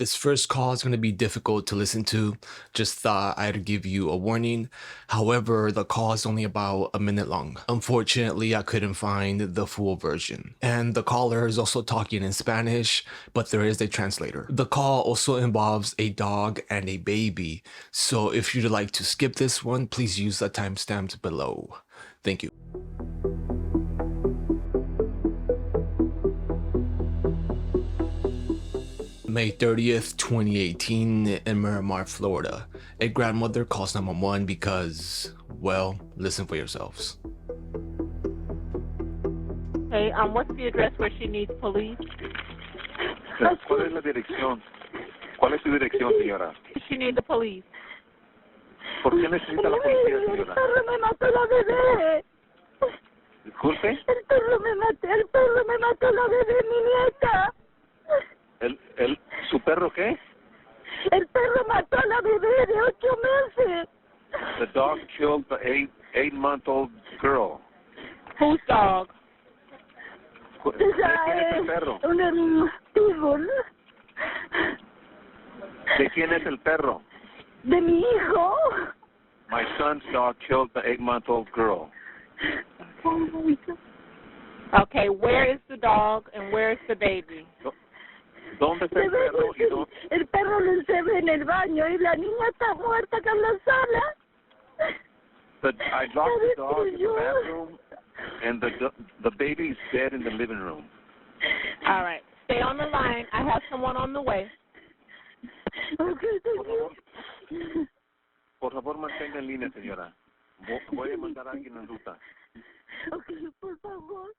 This first call is going to be difficult to listen to. Just thought I'd give you a warning. However, the call is only about a minute long. Unfortunately, I couldn't find the full version. And the caller is also talking in Spanish, but there is a translator. The call also involves a dog and a baby. So if you'd like to skip this one, please use the timestamps below. Thank you. May 30th, 2018 in Miramar, Florida. A grandmother calls 911 because, well, listen for yourselves. Hey, what's the address where she needs police? ¿Cuál es la dirección? ¿Cuál es su dirección, señora? She needs the police. ¿Por qué necesita la policía, señora? El perro me mató la bebé. Disculpe. El perro me mató la bebé, mi nieta. ¿Su perro qué? El perro mató a la bebé de 8 meses. The dog killed the eight-month-old girl. Whose dog? ¿De quién es el perro? Un pitbull. ¿De quién es el perro? De mi hijo. My son's dog killed the 8-month-old girl. Okay, where is the dog and where is the baby? ¿Dónde está el perro? El perro lo encerré en el baño y la niña está muerta acá en la sala. I locked the dog in the bathroom, and the baby's dead in the living room. All right, stay on the line. I have someone on the way. Por favor, mantenga en línea, señora. Voy a mandar a alguien en ruta. Okay, por favor.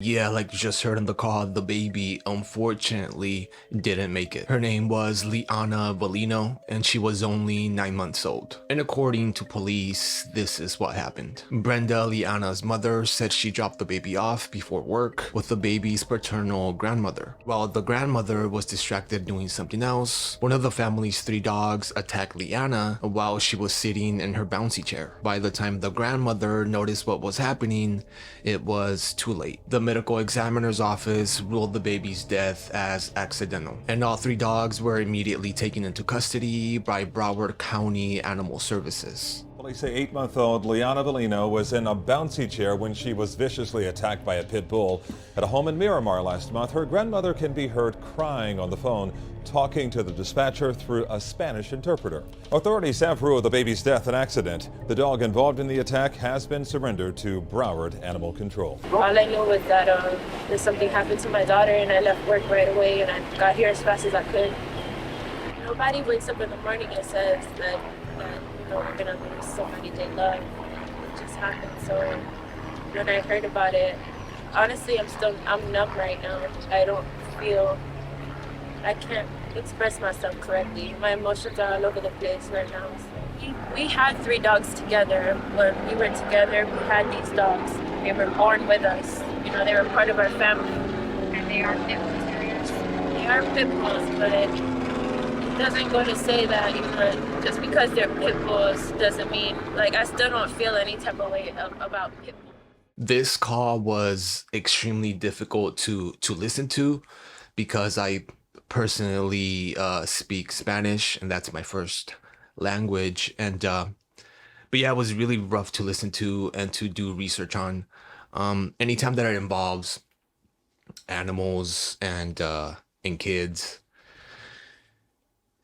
Yeah, like you just heard in the call, the baby unfortunately didn't make it. Her name was Liana Valino, and she was only 9 months old. And according to police, this is what happened. Brenda, Liana's mother, said she dropped the baby off before work with the baby's paternal grandmother. While the grandmother was distracted doing something else, one of the family's 3 dogs attacked Liana while she was sitting in her bouncy chair. By the time the grandmother noticed what was happening, it was too late. The medical examiner's office ruled the baby's death as accidental, and all 3 dogs were immediately taken into custody by Broward County Animal Services. Police say 8-month-old Liana Valino was in a bouncy chair when she was viciously attacked by a pit bull at a home in Miramar last month. Her grandmother can be heard crying on the phone, talking to the dispatcher through a Spanish interpreter. Authorities have ruled the baby's death an accident. The dog involved in the attack has been surrendered to Broward Animal Control. All I know was that something happened to my daughter, and I left work right away, and I got here as fast as I could. Nobody wakes up in the morning and says that we're gonna lose somebody they love. It just happened. So when I heard about it, honestly, I'm numb right now. I can't express myself correctly. My emotions are all over the place right now. So we had 3 dogs together. When we were together, we had these dogs. They were born with us. They were part of our family. And they are pit bull terriers. They are pit bulls, but it doesn't go to say that just because they're pit bulls doesn't mean, I still don't feel any type of way about pit bulls. This call was extremely difficult to listen to because I personally speak Spanish, and that's my first language, and but yeah, it was really rough to listen to and to do research on. Anytime that it involves animals and kids,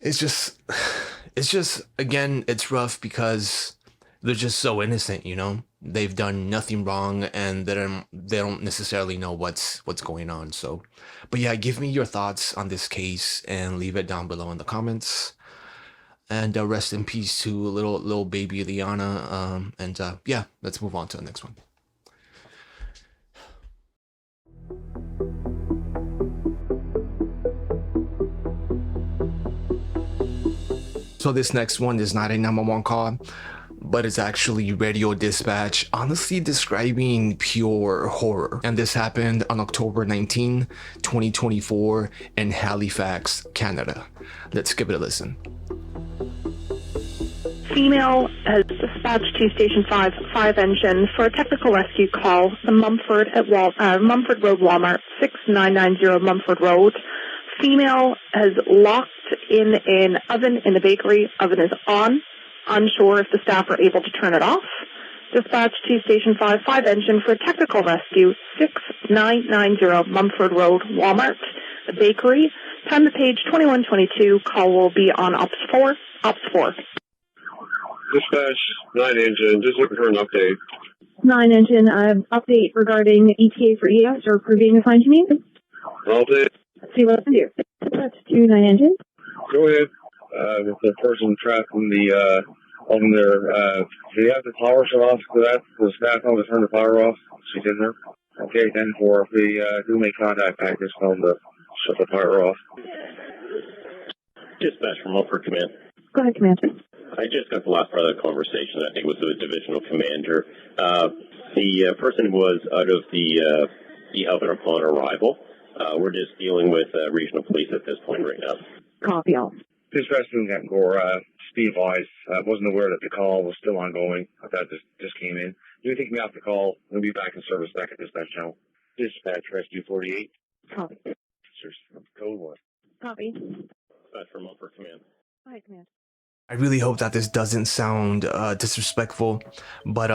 it's just again, it's rough because they're just so innocent, they've done nothing wrong, and they don't necessarily know what's going on. So, but yeah, give me your thoughts on this case and leave it down below in the comments. And rest in peace to little baby Liana. Yeah, let's move on to the next one. So this next one is not a 911 call, but it's actually radio dispatch, honestly describing pure horror. And this happened on October 19, 2024 in Halifax, Canada. Let's give it a listen. Female has dispatched to Station 5 engine for a technical rescue call. The Mumford Road Walmart, 6990 Mumford Road. Female has locked in an oven in the bakery. Oven is on. Unsure if the staff are able to turn it off. Dispatch to Station 5 engine for technical rescue, 6990 Mumford Road, Walmart, the bakery. Time the page 2122. Call will be on Ops 4. Ops 4. Dispatch 9 engine, just looking for an update. 9 engine, update regarding ETA for ES or for being assigned to me. Update. See what I can do. Dispatch to 9 engine. Go ahead. With the person trapped in the oven there, do you have the power shut off to that? For the staff on to turn the power off? She's in there. Okay, then for if we do make contact, I just tell them to shut the power off. Dispatch from Upper Command. Go ahead, Commander. I just got the last part of the conversation. I think it was with the divisional commander. The person was out of the oven upon arrival. We're just dealing with regional police at this point right now. Copy all. Dispatch Lieutenant Gore, Steve Wise, wasn't aware that the call was still ongoing. I thought just came in. You can take me off the call. We'll be back in service back at dispatch channel. Dispatch Rescue 48. Copy. Code 1. Copy. Dispatch from Upper Command. Go ahead, Commander. I really hope that this doesn't sound disrespectful, but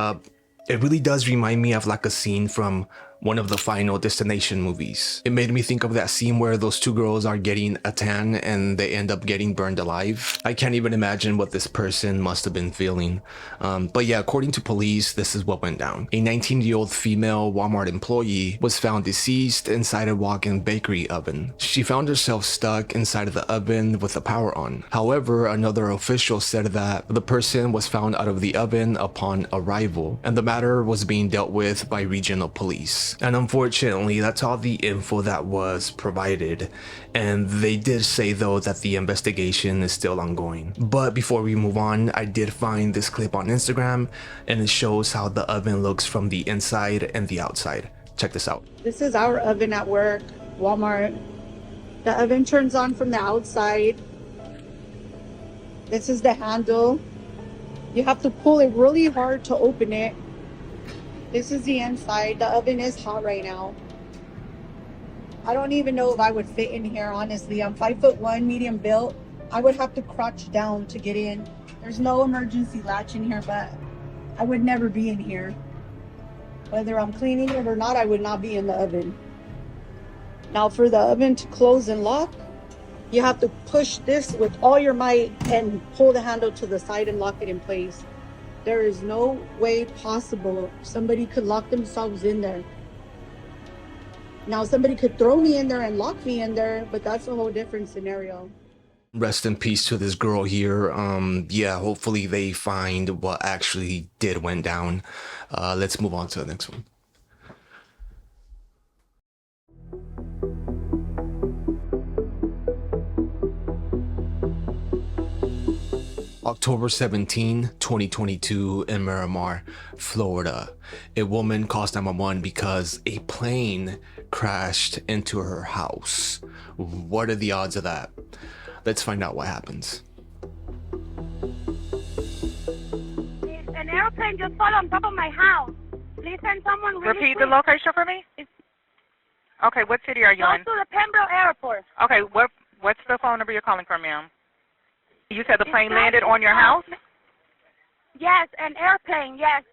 it really does remind me of like a scene from one of the Final Destination movies. It made me think of that scene where those two girls are getting a tan and they end up getting burned alive. I can't even imagine what this person must have been feeling. But yeah, according to police, this is what went down. A 19-year-old female Walmart employee was found deceased inside a walk-in bakery oven. She found herself stuck inside of the oven with the power on. However, another official said that the person was found out of the oven upon arrival, and the matter was being dealt with by regional police. And unfortunately, that's all the info that was provided. And they did say though that the investigation is still ongoing. But before we move on, I did find this clip on Instagram and it shows how the oven looks from the inside and the outside. Check this out. This is our oven at work, Walmart. The oven turns on from the outside. This is the handle. You have to pull it really hard to open it. This is the inside. The oven is hot right now. I don't even know if I would fit in here, honestly. I'm 5'1", medium built. I would have to crouch down to get in. There's no emergency latch in here, but I would never be in here. Whether I'm cleaning it or not, I would not be in the oven. Now for the oven to close and lock, you have to push this with all your might and pull the handle to the side and lock it in place. There is no way possible somebody could lock themselves in there. Now somebody could throw me in there and lock me in there, but that's a whole different scenario. Rest in peace to this girl here. Yeah, hopefully they find what actually went down. Let's move on to the next one. October 17, 2022 in Miramar, Florida. A woman calls 911 because a plane crashed into her house. What are the odds of that? Let's find out what happens. An airplane just fell on top of my house. Please send someone really Repeat quick. the location for me? Okay, what city are you in? Close to the Pembroke Airport. Okay, what's the phone number you're calling from, ma'am? You said the plane landed on your house? Yes, an airplane, yes.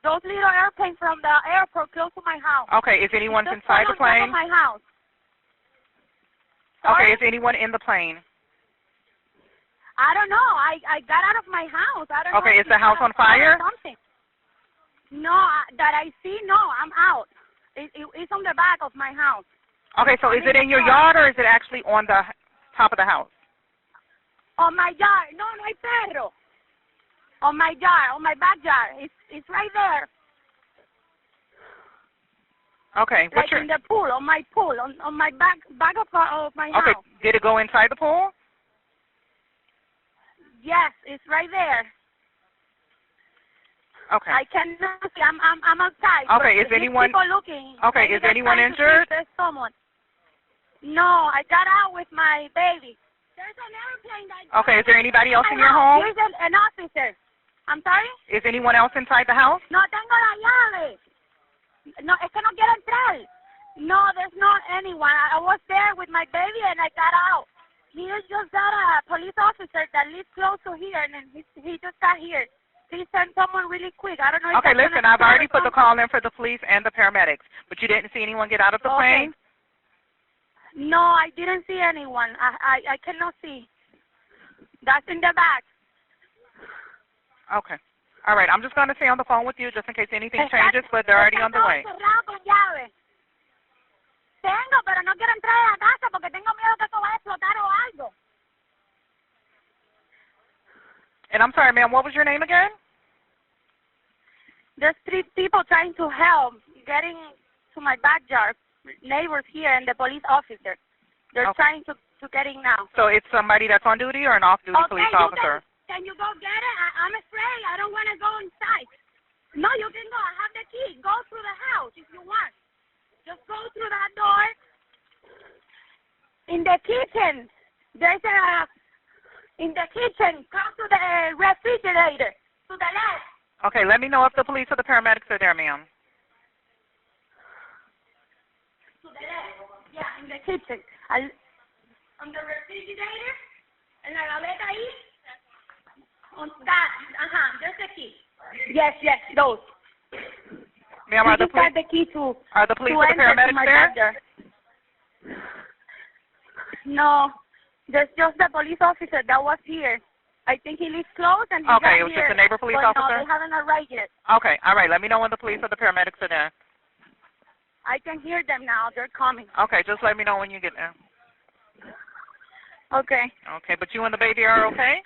Those little airplanes from the airport close to my house. Okay, is anyone Just inside the fell on top plane? of my house. Okay, Sorry? is anyone in the plane? I don't know. I got out of my house. I don't know. Okay, if is the house got on fire? or something. No, that I see, no, I'm out. It's on the back of my house. Okay, so is it in your yard or is it actually on the top of the house? On my yard. No, no hay perro. On my yard, on my backyard. It's right there. Okay. Like in the pool, on my pool, on my back of my house. Okay, did it go inside the pool? Yes, it's right there. Okay. I cannot see. I'm outside. Okay, is anyone? People looking. Okay, Maybe is they're anyone trying to see injured? if there's someone. No, I got out with my baby. There's an airplane that. Okay, is there anybody else in your home? Here's an officer. I'm sorry? Is anyone else inside the house? No tengo la llave. No, es que no quiero entrar. No, there's not anyone. I was there with my baby and I got out. He just got a police officer that lives close to here, and then he just got here. Please send someone really quick. I don't know. Okay, listen, I've already put the call in for the police and the paramedics, but you didn't see anyone get out of the plane? No, I didn't see anyone. I cannot see. That's in the back. Okay. All right, I'm just going to stay on the phone with you just in case anything changes, but they're already on the way. Tengo, pero no quiero entrar a la casa porque tengo miedo que esto vaya a explotar o algo. And I'm sorry, ma'am, what was your name again? There's 3 people trying to help getting to my backyard. Neighbors here and the police officer. They're trying to get in now. So it's somebody that's on duty or an off-duty police officer? Can you go get it? I'm afraid. I don't want to go inside. No, you can go. I have the key. Go through the house if you want. Just go through that door. In the kitchen. There's in the kitchen, close to the refrigerator, to the left. Okay, let me know if the police or the paramedics are there, ma'am. To the left. Yeah, in the kitchen. On the refrigerator. En la gaveta ahí. On that. There's the key. Yes, those. Ma'am, are the police or the paramedics there? No, there's just the police officer that was here. I think he lives close and he Okay, got it was here, just a neighbor police but officer? No, they haven't arrived yet. Okay, all right, let me know when the police or the paramedics are there. I can hear them now. They're coming. Okay, just let me know when you get there. Okay. Okay, but you and the baby are okay?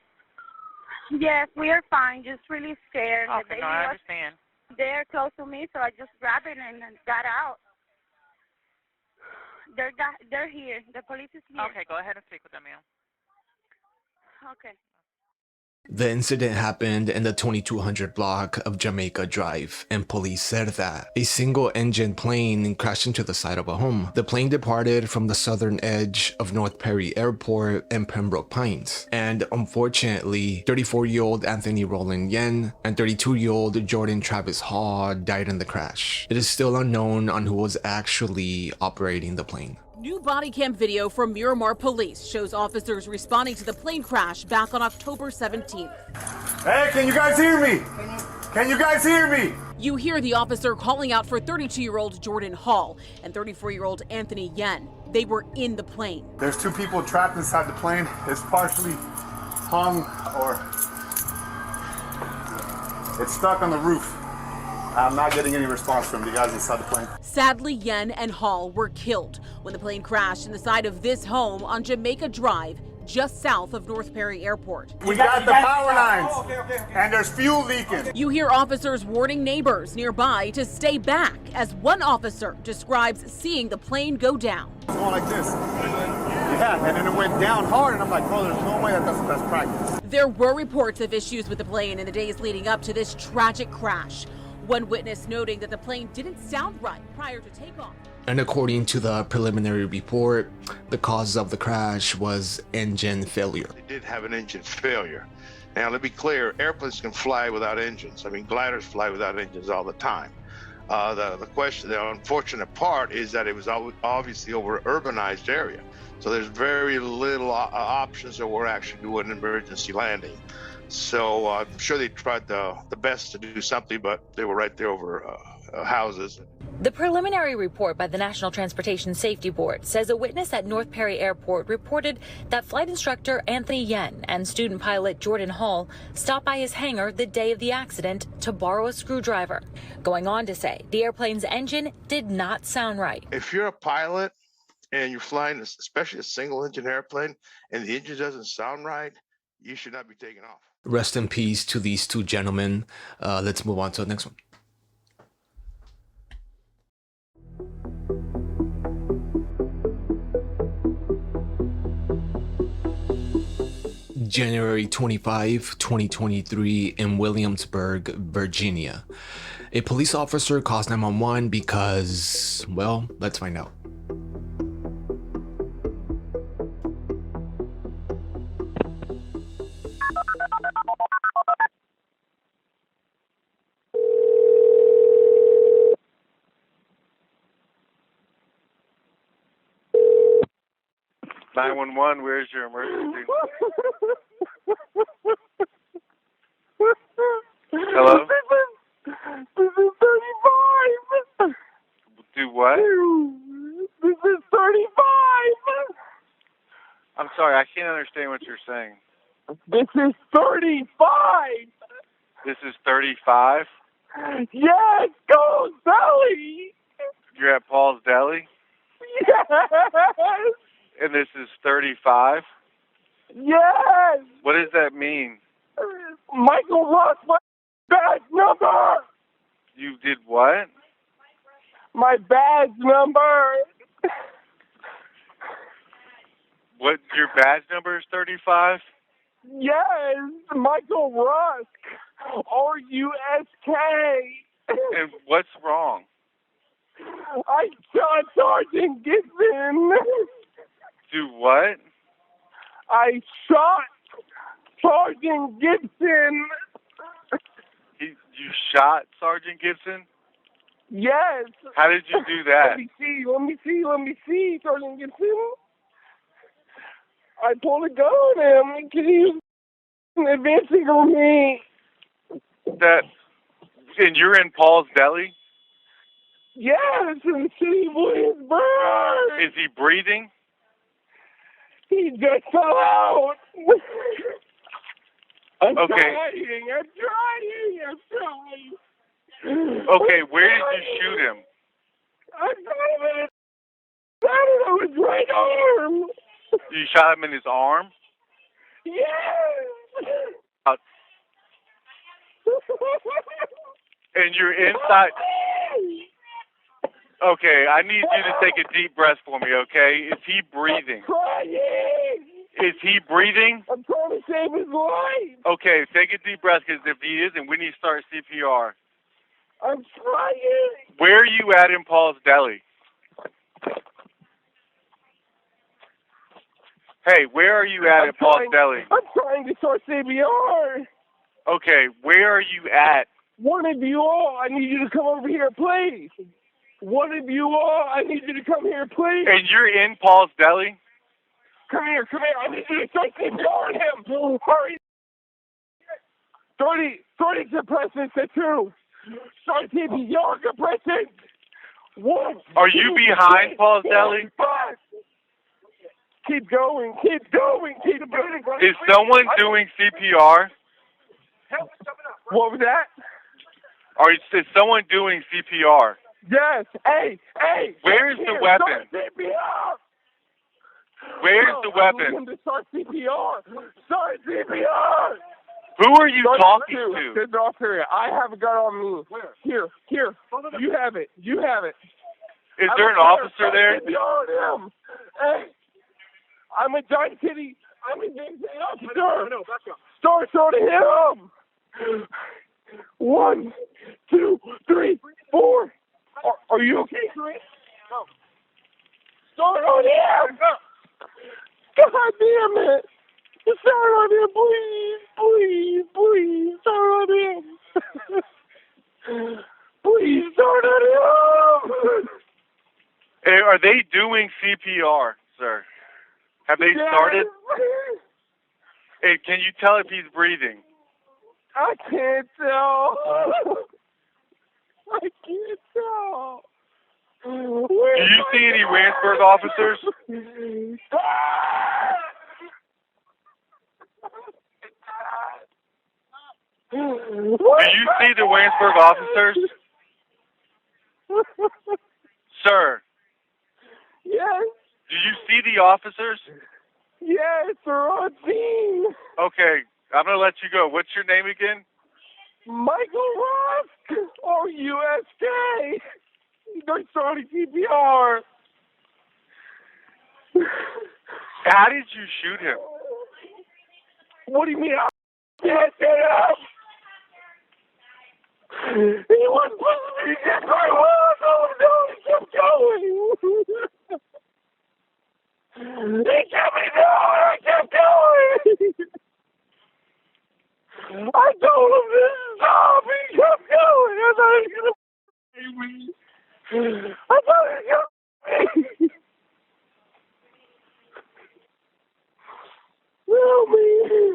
Yes, we are fine. Just really scared. The Okay, baby no, I was understand. there close to me, so I just grabbed it and got out. They're here. The police is here. Okay, go ahead and speak with them, ma'am. Okay. The incident happened in the 2200 block of Jamaica Drive, and police said that a single-engine plane crashed into the side of a home. The plane departed from the southern edge of North Perry Airport and Pembroke Pines, and unfortunately, 34-year-old Anthony Roland Yen and 32-year-old Jordan Travis Hall died in the crash. It is still unknown on who was actually operating the plane. New body cam video from Miramar Police shows officers responding to the plane crash back on October 17th. Hey, can you guys hear me? Can you guys hear me? You hear the officer calling out for 32-year-old Jordan Hall and 34-year-old Anthony Yen. They were in the plane. There's 2 people trapped inside the plane. It's partially hung or it's stuck on the roof. I'm not getting any response from the guys inside the plane. Sadly, Yen and Hall were killed when the plane crashed in the side of this home on Jamaica Drive, just south of North Perry Airport. We got the power lines, and there's fuel leaking. You hear officers warning neighbors nearby to stay back, as one officer describes seeing the plane go down. It's going like this. Yeah, and then it went down hard, and I'm like, bro, there's no way that's the best practice. There were reports of issues with the plane in the days leading up to this tragic crash. One witness noting that the plane didn't sound right prior to takeoff. And according to the preliminary report, the cause of the crash was engine failure. They did have an engine failure. Now, to be clear, airplanes can fly without engines. I mean, gliders fly without engines all the time. The unfortunate part is that it was obviously over an urbanized area. So there's very little options that we're actually doing an emergency landing. So I'm sure they tried the best to do something, but they were right there over houses. The preliminary report by the National Transportation Safety Board says a witness at North Perry Airport reported that flight instructor Anthony Yen and student pilot Jordan Hall stopped by his hangar the day of the accident to borrow a screwdriver, going on to say the airplane's engine did not sound right. If you're a pilot and you're flying, especially a single-engine airplane, and the engine doesn't sound right, you should not be taking off. Rest in peace to these 2 gentlemen. Let's move on to the next one. January 25, 2023 in Williamsburg, Virginia. A police officer calls 911 because, well, let's find out. 911, where's your emergency? Hello? This is 35. Do what? This is 35. I'm sorry, I can't understand what you're saying. This is 35. This is 35? Yes, go Sally. You're at Paul's Deli? Yes. And this is 35? Yes. What does that mean? Michael Ross, my badge number. You did what? My badge number. What, your badge number is 35? Yes, Michael Rusk. R-U-S-K. And what's wrong? I shot Sergeant Gibson. Do what? I shot Sergeant Gibson. You shot Sergeant Gibson? Yes. How did you do that? Let me see, Sergeant Gibson. I pulled a gun on him because he was advancing on me. And you're in Paul's Deli? Yes, in the city of Williamsburg. Is he breathing? He just fell out. I'm trying. Okay, where did you shoot him? I shot him in his right arm. You shot him in his arm? Yes. And you're inside. Okay, I need you to take a deep breath for me, okay? Is he breathing? I'm trying. Is he breathing? I'm trying to save his life. Okay, take a deep breath, because if he isn't, we need to start CPR. I'm trying. Where are you at in Paul's Deli? Hey, where are you at Paul's Deli? I'm trying to start CPR. Okay, where are you at? One of you all, I need you to come over here, please. One of you all, I need you to come here, please. And you're in Paul's Deli? Come here. I need you to start CPR him. Hurry. 30 suppressants to 2. Start CPR suppressants. 1. Are you behind Paul's Deli? 5. Keep going. Keep going. Is someone doing CPR? What was that? Is someone doing CPR? Yes. Hey. Where's the weapon? Start CPR. Where's the weapon? I need him to start CPR. Start CPR. Who are you talking to? There's an officer. I have a gun on me. Where? Here. You have it. Is there an officer there? CPR him. Hey. I'm a giant city officer. No, back up. Start him. 1, 2, 3, 4. Are you okay, Chris? No. Start on him. God damn it. Start on him, please. Start on him. Please start on him. Are they doing CPR, sir? Have they started? Hey, can you tell if he's breathing? I can't tell. Do you see any Randsburg officers? Do you see the Randsburg officers? Sir. Yes. Do you see the officers? Yes, they're on scene. Okay, I'm going to let you go. What's your name again? Michael Rusk, R-U-S-K. They're starting CPR. How did you shoot him? What do you mean? I can't get up. He wasn't supposed to be just right. No, he kept going. He kept me going. I kept going. I told him to stop. He kept going. I thought he was going to me. I thought he was going to me. Help me!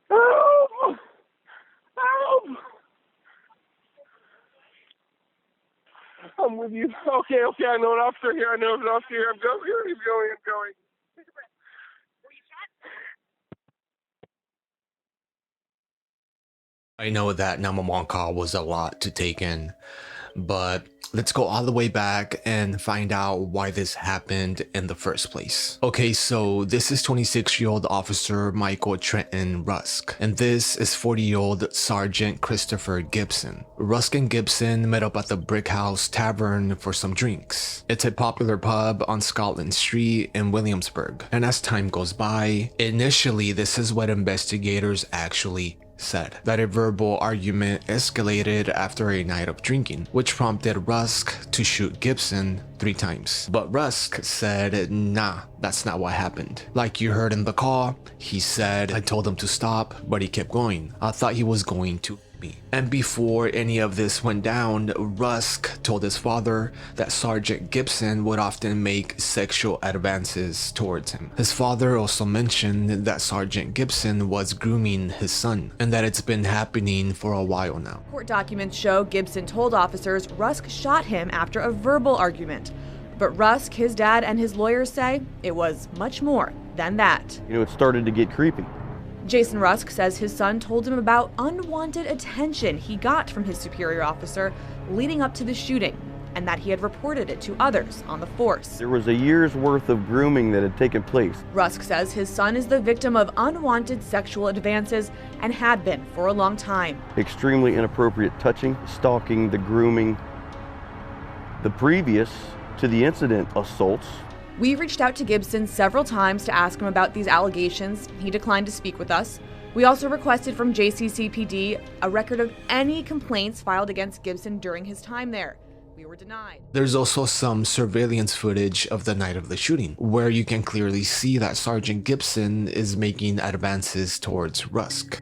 Help! Help! I'm with you. Okay, I know an officer here. I'm going. He's going. I know that 911 call was a lot to take in, but let's go all the way back and find out why this happened in the first place. Okay, so this is 26-year-old Officer Michael Trenton Rusk, and this is 40-year-old Sergeant Christopher Gibson. Rusk and Gibson met up at the Brick House Tavern for some drinks. It's a popular pub on Scotland Street in Williamsburg, and as time goes by, initially this is what investigators actually said, that a verbal argument escalated after a night of drinking, which prompted Rusk to shoot Gibson 3 times. But Rusk said, nah, that's not what happened. Like you heard in the call, he said, I told him to stop, but he kept going. I thought he was going to me. And before any of this went down, Rusk told his father that Sergeant Gibson would often make sexual advances towards him. His father also mentioned that Sergeant Gibson was grooming his son, and that it's been happening for a while now. Court documents show Gibson told officers Rusk shot him after a verbal argument. But Rusk, his dad, and his lawyers say it was much more than that. It started to get creepy. Jason Rusk says his son told him about unwanted attention he got from his superior officer leading up to the shooting, and that he had reported it to others on the force. There was a year's worth of grooming that had taken place. Rusk says his son is the victim of unwanted sexual advances and had been for a long time. Extremely inappropriate touching, stalking, the grooming, the previous to the incident assaults. We reached out to Gibson several times to ask him about these allegations. He declined to speak with us. We also requested from JCCPD a record of any complaints filed against Gibson during his time there. We were denied. There's also some surveillance footage of the night of the shooting, where you can clearly see that Sergeant Gibson is making advances towards Rusk.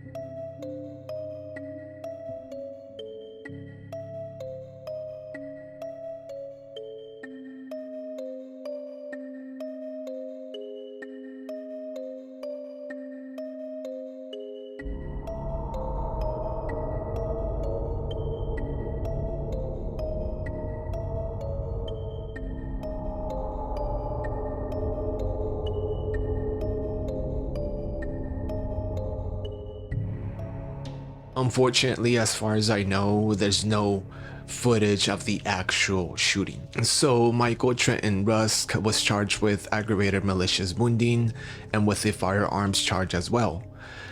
Unfortunately, as far as I know, there's no footage of the actual shooting. So Michael Trenton Rusk was charged with aggravated malicious wounding and with a firearms charge as well.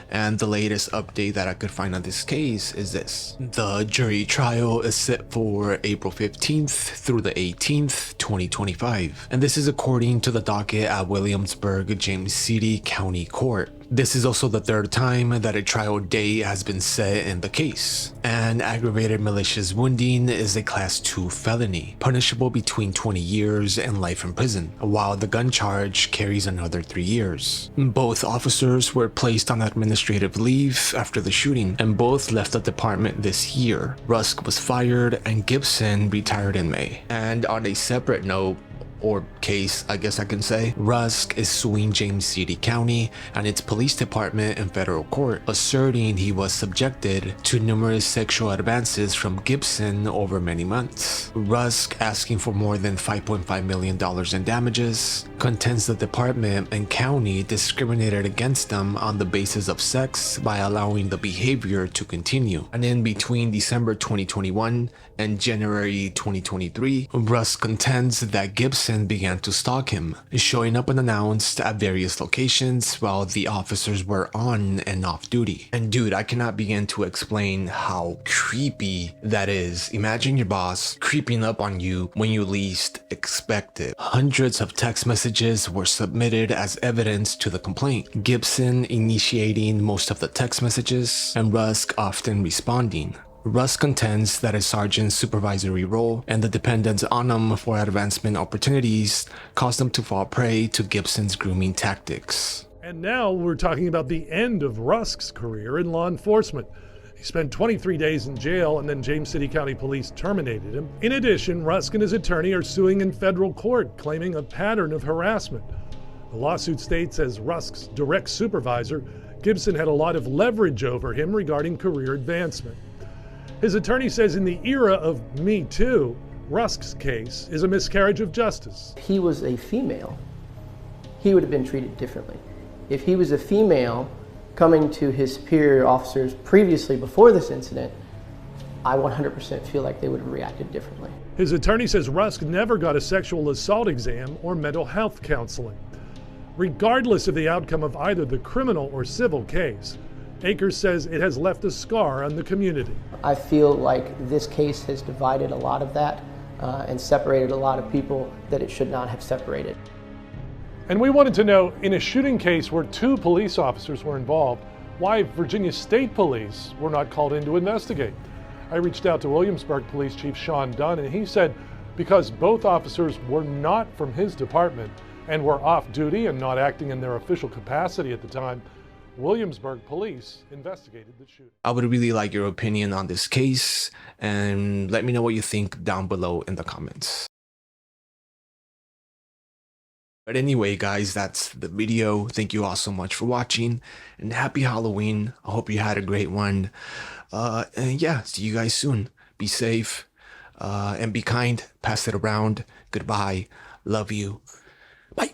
And the latest update that I could find on this case is this. The jury trial is set for April 15th through the 18th, 2025. And this is according to the docket at Williamsburg, James City County Court. This is also the 3rd time that a trial date has been set in the case. And aggravated malicious wounding is a Class 2 felony, punishable between 20 years and life in prison, while the gun charge carries another 3 years. Both officers were placed on administrative leave after the shooting, and both left the department this year. Rusk was fired and Gibson retired in May. And on a separate note, or case, I guess I can say, Rusk is suing James City County and its police department in federal court, asserting he was subjected to numerous sexual advances from Gibson over many months. Rusk, asking for more than $5.5 million in damages, contends the department and county discriminated against them on the basis of sex by allowing the behavior to continue. And in between December 2021 and January 2023, Rusk contends that Gibson began to stalk him, showing up unannounced at various locations while the officers were on and off duty. And dude, I cannot begin to explain how creepy that is. Imagine your boss creeping up on you when you least expect it. Hundreds of text messages were submitted as evidence to the complaint, Gibson initiating most of the text messages and Rusk often responding. Rusk contends that his sergeant's supervisory role and the dependence on him for advancement opportunities caused him to fall prey to Gibson's grooming tactics. And now we're talking about the end of Rusk's career in law enforcement. He spent 23 days in jail and then James City County Police terminated him. In addition, Rusk and his attorney are suing in federal court, claiming a pattern of harassment. The lawsuit states as Rusk's direct supervisor, Gibson had a lot of leverage over him regarding career advancement. His attorney says in the era of Me Too, Rusk's case is a miscarriage of justice. If he was a female, he would have been treated differently. If he was a female coming to his superior officers previously before this incident, I 100% feel like they would have reacted differently. His attorney says Rusk never got a sexual assault exam or mental health counseling. Regardless of the outcome of either the criminal or civil case, Akers says it has left a scar on the community. I feel like this case has divided a lot of that and separated a lot of people that it should not have separated. And we wanted to know, in a shooting case where 2 police officers were involved, why Virginia State Police were not called in to investigate. I reached out to Williamsburg Police Chief Sean Dunn, and he said because both officers were not from his department and were off duty and not acting in their official capacity at the time, Williamsburg Police investigated the shooting. I would really like your opinion on this case, and let me know what you think down below in the comments. But anyway, guys, that's the video. Thank you all so much for watching, and happy Halloween. I hope you had a great one. And yeah, see you guys soon. Be safe, and be kind. Pass it around. Goodbye. Love you. Bye.